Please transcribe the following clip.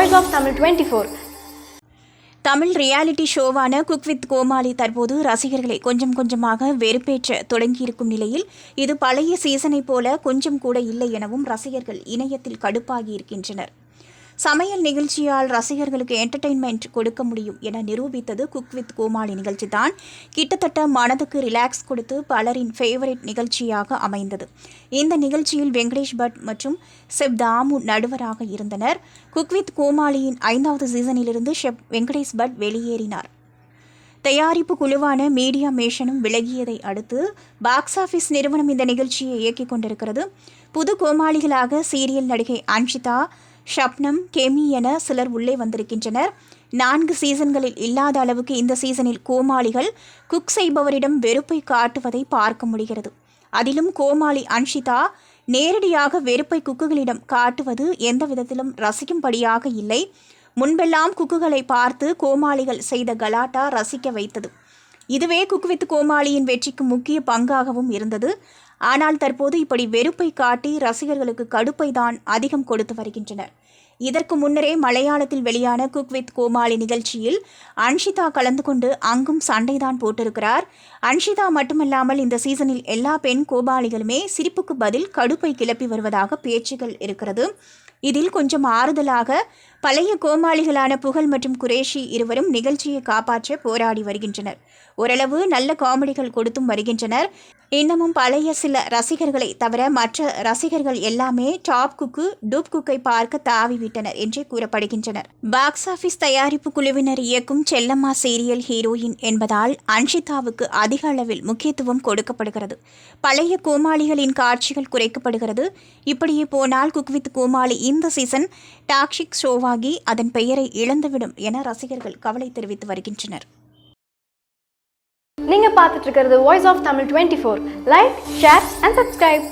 Voice of Tamil 24. தமிழ் reality ஷோவான cook with Komali தற்போது ரசிகர்களை கொஞ்சம் கொஞ்சமாக வெறுப்பேற்ற தொடங்கியிருக்கும் நிலையில் இது பழைய சீசனை போல கொஞ்சம் கூட இல்லை எனவும் ரசிகர்கள் இணையத்தில் கடுப்பாகி இருக்கின்றனர். சமையல் நிகழ்ச்சியால் ரசிகர்களுக்கு என்டர்டெயின்மெண்ட் கொடுக்க முடியும் என நிரூபித்தது குக் வித் கோமாளி நிகழ்ச்சி தான். கிட்டத்தட்ட மனதுக்கு ரிலாக்ஸ் கொடுத்து பலரின் ஃபேவரட் நிகழ்ச்சியாக அமைந்தது. இந்த நிகழ்ச்சியில் வெங்கடேஷ் பட் மற்றும் செப் தாமு நடுவராக இருந்தனர். குக் வித் கோமாளியின் 5வது சீசனிலிருந்து ஷெப் வெங்கடேஷ் பட் வெளியேறினார். தயாரிப்பு குழுவான மீடியா மேஷனும் விலகியதை அடுத்து பாக்ஸ் ஆஃபீஸ் நிறுவனம் இந்த நிகழ்ச்சியை இயக்கிக் கொண்டிருக்கிறது. புது கோமாளிகளாக சீரியல் நடிகை அன்ஷிதா, ஷப்னம், கெமி என சிலர் உள்ளே வந்திருக்கின்றனர். 4 சீசன்களில் இல்லாத அளவுக்கு இந்த சீசனில் கோமாளிகள் குக் செய்பவரிடம் வெறுப்பை காட்டுவதை பார்க்க முடிகிறது. அதிலும் கோமாளி அன்ஷிதா நேரடியாக வெறுப்பை குக்குகளிடம் காட்டுவது எந்த விதத்திலும் ரசிக்கும்படியாக இல்லை. முன்பெல்லாம் குக்குகளை பார்த்து கோமாளிகள் செய்த கலாட்டா ரசிக்க வைத்தது. இதுவே குக் வித் கோமாளியின் வெற்றிக்கு முக்கிய பங்காகவும் இருந்தது. ஆனால் தற்போது இப்படி வெறுப்பை காட்டி ரசிகர்களுக்கு கடுப்பை தான் அதிகம் கொடுத்து வருகின்றனர். இதற்கு முன்னரே மலையாளத்தில் வெளியான குக் வித் கோமாளி நிகழ்ச்சியில் அன்ஷிதா கலந்து கொண்டு அங்கும் சண்டைதான் போட்டிருக்கிறார். அன்ஷிதா மட்டுமல்லாமல் இந்த சீசனில் எல்லா பெண் கோமாளிகளுமே சிரிப்புக்கு பதில் கடுப்பை கிளப்பி வருவதாக பேச்சுகள் இருக்கிறது. இதில் கொஞ்சம் ஆறுதலாக பழைய கோமாளிகளான புகழ் மற்றும் குரேஷி இருவரும் நிகழ்ச்சியை காப்பாற்ற போராடி வருகின்றனர். ஓரளவு நல்ல காமெடிகள் கொடுத்தும் வருகின்றனர். இன்னமும் பழைய சில ரசிகர்களை தவிர மற்ற ரசிகர்கள் எல்லாமே டாப் குக்கு, டூப் குக்கை பார்க்க தாவிவிட்டனர் என்றே கூறப்படுகின்றனர். பாக்ஸ் ஆஃபீஸ் தயாரிப்பு குழுவினர் இயக்கும் செல்லம்மா சீரியல் ஹீரோயின் என்பதால் அன்ஷிதாவுக்கு அதிக அளவில் முக்கியத்துவம் கொடுக்கப்படுகிறது. பழைய கோமாளிகளின் காட்சிகள் குறைக்கப்படுகிறது. இப்படியே போனால் குக் வித் கோமாளி இந்த சீசன் டாக்ஷிக் ஷோவாகி அதன் பெயரை இழந்துவிடும் என ரசிகர்கள் கவலை தெரிவித்து வருகின்றனர். நீங்க பார்த்துட்டு இருக்கிறது Voice of Tamil 24. Like, share and subscribe.